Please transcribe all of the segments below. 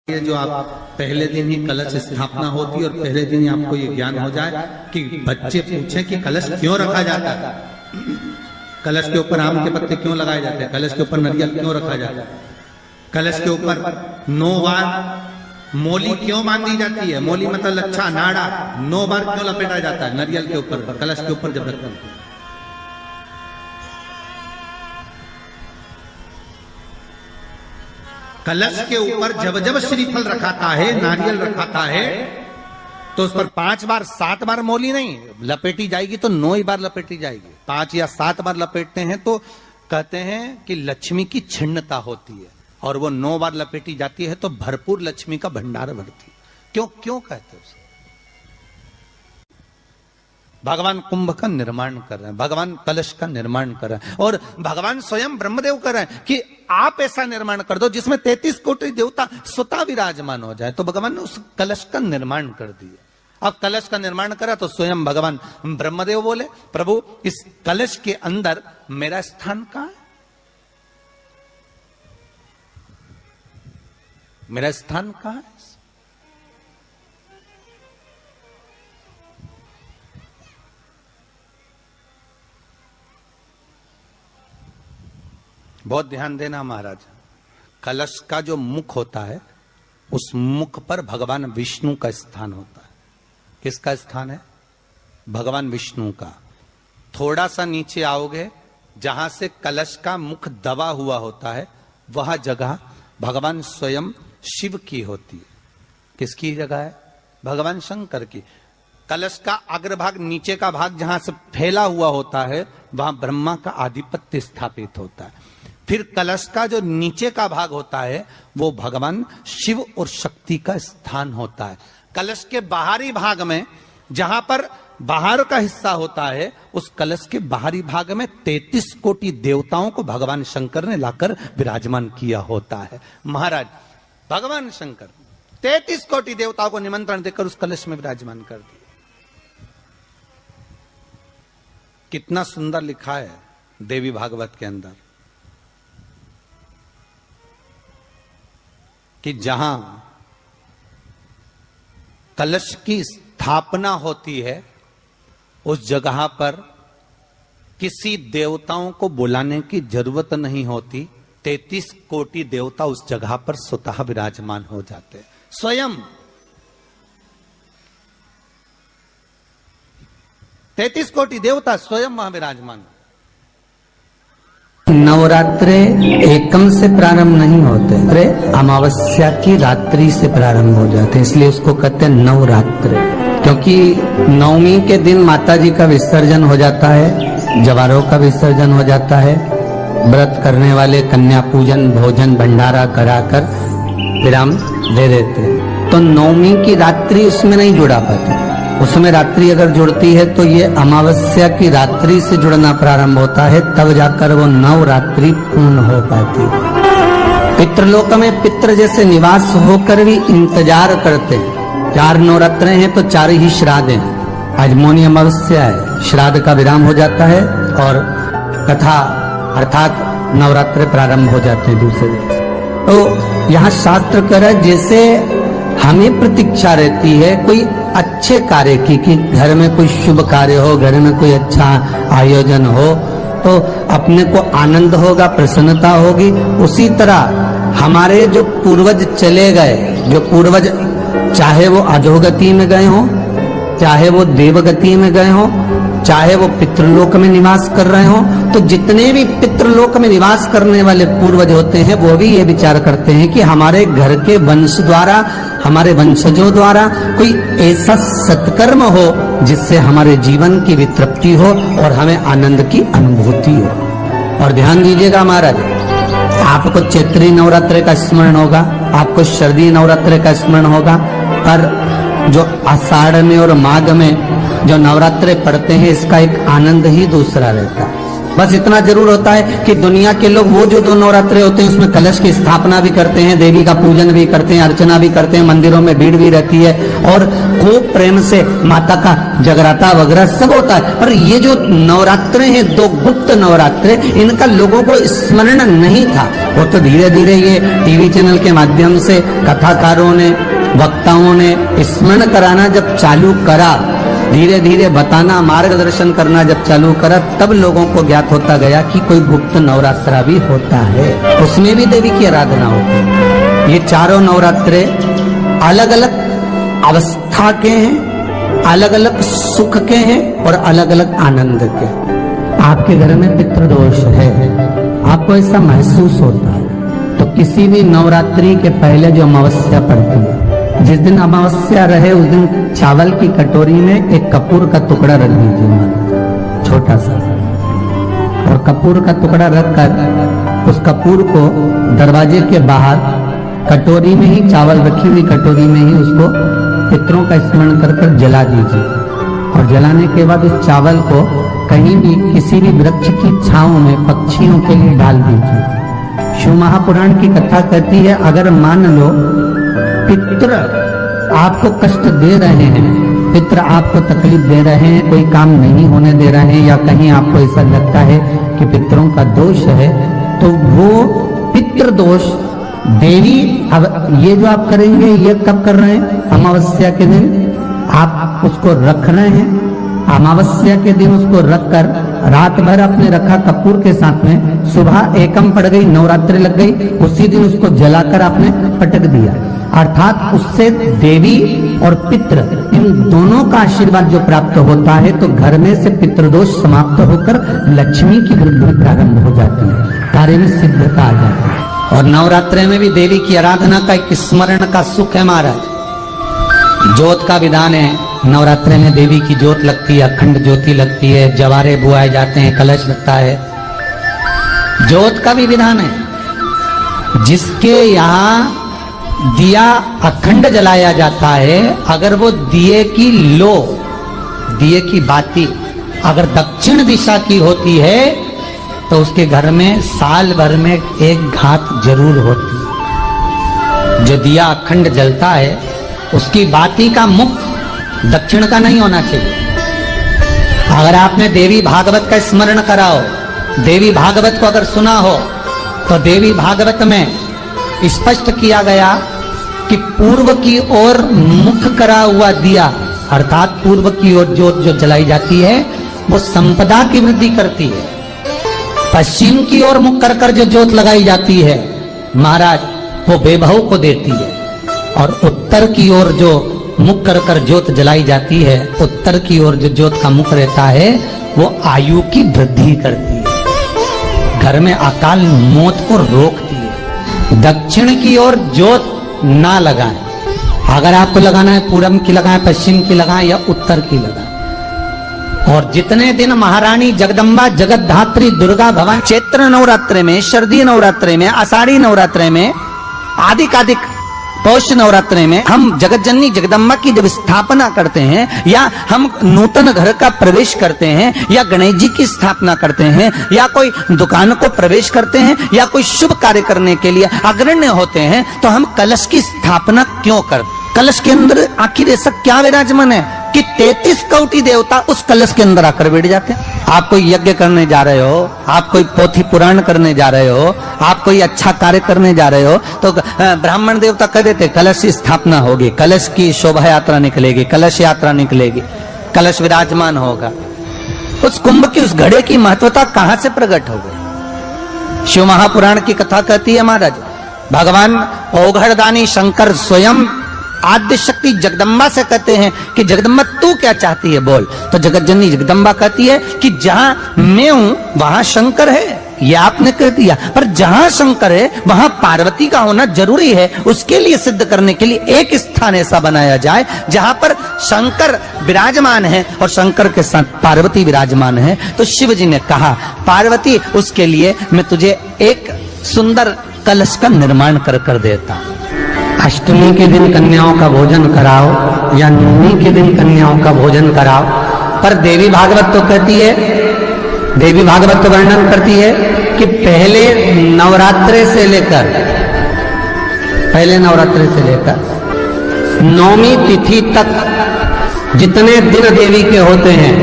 ये जो आप पहले दिन ही कलश स्थापना होती है और पहले दिन ही आपको ये ज्ञान हो जाए कि बच्चे पूछें कि कलश क्यों रखा जाता है, कलश के ऊपर आम के पत्ते क्यों लगाए जाते हैं, कलश के ऊपर नारियल क्यों रखा जाता है, कलश के ऊपर 9 बार मोली क्यों बांधी जाती है, मोली मतलब लच्छा नाड़ा 9 बार क्यों लपेटा जाता है नारियल के ऊपर, कलश के ऊपर जब रखते हैं। कलश के ऊपर जब जब श्रीफल रखाता है, नारियल रखाता है, तो उस पर 5 बार 7 बार मोली नहीं लपेटी जाएगी, तो 9 ही बार लपेटी जाएगी। 5 या 7 बार लपेटते हैं तो कहते हैं कि लक्ष्मी की छिन्नता होती है, और वो 9 बार लपेटी जाती है तो भरपूर लक्ष्मी का भंडार भरती है। क्यों क्यों कहते हैं उसे? भगवान कुंभ का निर्माण कर रहे हैं, भगवान कलश का निर्माण कर रहे हैं, और भगवान स्वयं ब्रह्मदेव कर रहे हैं कि आप ऐसा निर्माण कर दो जिसमें 33 कोटि देवता स्वतः विराजमान हो जाए। तो भगवान ने उस कलश का निर्माण कर दिया। अब कलश का निर्माण करा तो स्वयं भगवान ब्रह्मदेव बोले, प्रभु इस कलश के अंदर मेरा स्थान कहां है, मेरा स्थान कहां है? बहुत ध्यान देना महाराज, कलश का जो मुख होता है उस मुख पर भगवान विष्णु का स्थान होता है। किसका स्थान है? भगवान विष्णु का। थोड़ा सा नीचे आओगे, जहां से कलश का मुख दबा हुआ होता है, वह जगह भगवान स्वयं शिव की होती है। किसकी जगह है? भगवान शंकर की। कलश का अग्रभाग, नीचे का भाग जहां से फैला हुआ होता है, वहां ब्रह्मा का आधिपत्य स्थापित होता है। फिर कलश का जो नीचे का भाग होता है वो भगवान शिव और शक्ति का स्थान होता है। कलश के बाहरी भाग में, जहां पर बाहर का हिस्सा होता है, उस कलश के बाहरी भाग में 33 कोटि देवताओं को भगवान शंकर ने लाकर विराजमान किया होता है। महाराज भगवान शंकर 33 कोटि देवताओं को निमंत्रण देकर उस कलश में विराजमान कर दिया। कितना सुंदर लिखा है देवी भागवत के अंदर कि जहां कलश की स्थापना होती है उस जगह पर किसी देवताओं को बुलाने की जरूरत नहीं होती। 33 कोटि देवता उस जगह पर स्वतः विराजमान हो जाते हैं। स्वयं 33 कोटि देवता स्वयं वहां विराजमान। नवरात्रे एकम से प्रारंभ नहीं होते, अमावस्या की रात्रि से प्रारंभ हो जाते, इसलिए उसको कहते हैं नवरात्रे। क्योंकि नवमी के दिन माता जी का विसर्जन हो जाता है, जवारों का विसर्जन हो जाता है, व्रत करने वाले कन्या पूजन भोजन भंडारा कराकर विराम दे देते हैं। तो नवमी की रात्रि उसमें नहीं जुड़ा पाती, उसमें रात्रि अगर जुड़ती है तो ये अमावस्या की रात्रि से जुड़ना प्रारंभ होता है, तब जाकर वो नवरात्रि पूर्ण हो पाती है। पितृलोक में पितृ जैसे निवास होकर भी इंतजार करते हैं। 4 नवरात्रे हैं तो 4 ही श्राद्ध हैं। आज मौनी अमावस्या है, श्राद्ध का विराम हो जाता है और कथा अर्थात नवरात्रे प्रारंभ हो जाते हैं दूसरे दिन। तो यहाँ शास्त्र कह रहा है जैसे हमें प्रतीक्षा रहती है कोई अच्छे कार्य की, कि घर में कोई शुभ कार्य हो, घर में कोई अच्छा आयोजन हो तो अपने को आनंद होगा, प्रसन्नता होगी। उसी तरह हमारे जो पूर्वज चले गए, जो पूर्वज चाहे वो अधोगति में गए हों, चाहे वो देवगति में गए हों, चाहे वो पितृलोक में निवास कर रहे हों, तो जितने भी पितृलोक में निवास करने वाले पूर्वज होते हैं वो भी ये विचार करते हैं कि हमारे घर के वंश द्वारा, हमारे वंशजों द्वारा कोई ऐसा सत्कर्म हो जिससे हमारे जीवन की वितृप्ति हो और हमें आनंद की अनुभूति हो। और ध्यान दीजिएगा महाराज, आपको चैत्री नवरात्रि का स्मरण होगा, आपको शरदी नवरात्रि का स्मरण होगा, पर जो आषाढ़ में और माघ में जो नवरात्रे पढ़ते हैं इसका एक आनंद ही दूसरा रहता है। बस इतना जरूर होता है कि दुनिया के लोग वो जो 2 नवरात्रे होते हैं उसमें कलश की स्थापना भी करते हैं, देवी का पूजन भी करते हैं, अर्चना भी करते हैं, मंदिरों में भीड़ भी रहती है और खूब प्रेम से माता का जगराता वगैरह सब होता है। पर ये जो नवरात्रे हैं 2 गुप्त नवरात्रे, इनका लोगों को स्मरण नहीं था। वो तो धीरे धीरे ये टीवी चैनल के माध्यम से कथाकारों ने, वक्ताओं ने स्मरण कराना जब चालू करा, धीरे धीरे बताना, मार्गदर्शन करना जब चालू करा, तब लोगों को ज्ञात होता गया कि कोई गुप्त नवरात्रा भी होता है, उसमें भी देवी की आराधना होती है। ये चारों नवरात्रे अलग अलग अवस्था के हैं, अलग अलग सुख के हैं और अलग अलग आनंद के। आपके घर में पितृदोष है, आपको ऐसा महसूस होता है, तो किसी भी नवरात्रि के पहले जो अमावस्या पड़ती है, जिस दिन अमावस्या रहे उस दिन चावल की कटोरी में एक कपूर का टुकड़ा रख दीजिए, छोटा सा, और कपूर का टुकड़ा रखकर उस कपूर को दरवाजे के बाहर कटोरी में ही, चावल रखी हुई कटोरी में ही उसको पितरों का स्मरण कर कर जला दीजिए। और जलाने के बाद उस चावल को कहीं भी किसी भी वृक्ष की छांव में पक्षियों के लिए डाल दीजिए। शिव महापुराण की कथा कहती है, अगर मान लो पितृ आपको कष्ट दे रहे हैं, पितृ आपको तकलीफ दे रहे हैं, कोई काम नहीं होने दे रहे हैं, या कहीं आपको ऐसा लगता है कि पितरों का दोष है, तो वो पितृ दोष देवी, अब ये जो आप करेंगे ये कब कर रहे हैं? अमावस्या के दिन आप उसको रख रहे हैं, अमावस्या के दिन उसको रखकर रात भर आपने रखा कपूर के साथ में, सुबह एकम पड़ गई, नवरात्रि लग गई, उसी दिन उसको जलाकर आपने पटक दिया। अर्थात उससे देवी और पितृ इन दोनों का आशीर्वाद जो प्राप्त होता है, तो घर में से पितृदोष समाप्त होकर लक्ष्मी की वृद्धि प्रारंभ हो जाती है, कार्य में सिद्धता आ जाती है। और नवरात्रि में भी देवी की आराधना का एक स्मरण का सुख है महाराज। ज्योत का विधान है, नवरात्रि में देवी की ज्योत लगती है, अखंड ज्योति लगती है, जवारे बुआए जाते हैं, कलश लगता है, ज्योत का भी विधान है। जिसके यहाँ दिया अखंड जलाया जाता है, अगर वो दिए की लो, दिए की बाती अगर दक्षिण दिशा की होती है, तो उसके घर में साल भर में एक घात जरूर होती है। जो दिया अखंड जलता है उसकी बाती का मुख दक्षिण का नहीं होना चाहिए। अगर आपने देवी भागवत का स्मरण कराओ, देवी भागवत को अगर सुना हो, तो देवी भागवत में स्पष्ट किया गया कि पूर्व की ओर मुख करा हुआ दिया, अर्थात पूर्व की ओर ज्योत जो जलाई जाती है वो संपदा की वृद्धि करती है। पश्चिम की ओर मुख कर कर जो ज्योत लगाई जाती है महाराज, वो बेभव को देती है। और उत्तर की ओर जो मुख कर कर ज्योत जलाई जाती है, उत्तर की ओर जो ज्योत का मुख रहता है, वो आयु की वृद्धि करती है, घर में अकाल मौत को रोकती है। दक्षिण की ओर ज्योत ना लगाएं, अगर आपको लगाना है पूरब की लगाएं, पश्चिम की लगाएं या उत्तर की लगाएं। और जितने दिन महारानी जगदम्बा जगतधात्री दुर्गा भवानी चैत्र नवरात्रे में, शरदीय नवरात्रे में, आषाढ़ी नवरात्रे में, आदिक पौष नवरात्रे में हम जगत जननी जगदम्बा की जब स्थापना करते हैं, या हम नूतन घर का प्रवेश करते हैं, या गणेश जी की स्थापना करते हैं, या कोई दुकान को प्रवेश करते हैं, या कोई शुभ कार्य करने के लिए अग्रण्य होते हैं, तो हम कलश की स्थापना क्यों करते? कलश के अंदर आखिर ऐसा क्या विराजमान है कि 33 कोटि देवता उस कलश के अंदर आकर बैठ जाते हैं। आप कोई यज्ञ करने जा रहे हो, आप कोई पोथी पुराण करने जा रहे हो, आप कोई अच्छा कार्य करने जा रहे हो, तो ब्राह्मण देवता कह देते कलश की स्थापना होगी, कलश की शोभा यात्रा निकलेगी, कलश यात्रा निकलेगी, कलश विराजमान होगा। उस कुंभ की, उस घड़े की महत्वता कहां से प्रकट हो गई? शिव महापुराण की कथा कहती है महाराज, भगवान औघड़दानी शंकर स्वयं आद्य शक्ति जगदम्बा से कहते हैं कि जगदम्बा तू क्या चाहती है बोल। तो जगत जननी जगदम्बा कहती है कि जहां मैं हूं वहां शंकर है, ये आपने कह दिया, पर जहां शंकर है वहां पार्वती का होना जरूरी है। उसके लिए सिद्ध करने के लिए एक स्थान ऐसा बनाया जाए जहां पर शंकर विराजमान है और शंकर के साथ पार्वती विराजमान है। तो शिव जी ने कहा, पार्वती उसके लिए मैं तुझे एक सुंदर कलश का निर्माण कर कर देता। अष्टमी के दिन कन्याओं का भोजन कराओ या नवमी के दिन कन्याओं का भोजन कराओ, पर देवी भागवत तो कहती है देवी भागवत वर्णन करती है कि पहले नवरात्रे से लेकर नौमी तिथि तक जितने दिन देवी के होते हैं,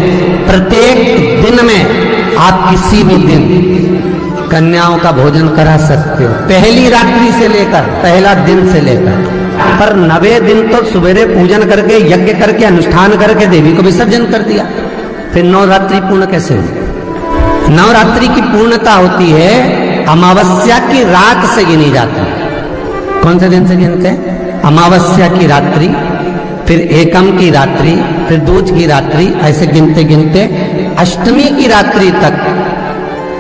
प्रत्येक दिन में आप किसी भी दिन कन्याओं का भोजन करा सकते हो, पहली रात्रि से लेकर, पहला दिन से लेकर। पर 9वें दिन तो सवेरे पूजन करके, यज्ञ करके, अनुष्ठान करके देवी को विसर्जन कर दिया। फिर नवरात्रि पूर्ण कैसे हुई? नवरात्रि की पूर्णता होती है अमावस्या की रात से गिनी जाती है। कौन से दिन से गिनते हैं? अमावस्या की रात्रि, फिर एकम की रात्रि, फिर दूज की रात्रि, ऐसे गिनते गिनते अष्टमी की रात्रि तक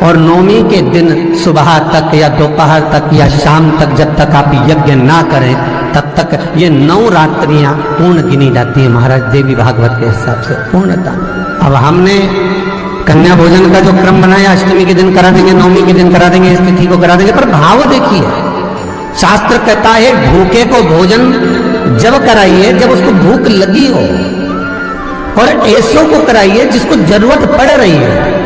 और नौमी के दिन सुबह तक या दोपहर तक या शाम तक, जब तक आप यज्ञ ना करें तब तक ये 9 रात्रियां पूर्ण गिनी जाती है महाराज देवी भागवत के हिसाब से पूर्णता। अब हमने कन्या भोजन का जो क्रम बनाया, अष्टमी के दिन करा देंगे, नौमी के दिन करा देंगे, इस तिथि को करा देंगे, पर भाव देखिए, शास्त्र कहता है भूखे को भोजन जब कराइए जब उसको भूख लगी हो, और ऐसों को कराइए जिसको जरूरत पड़ रही है।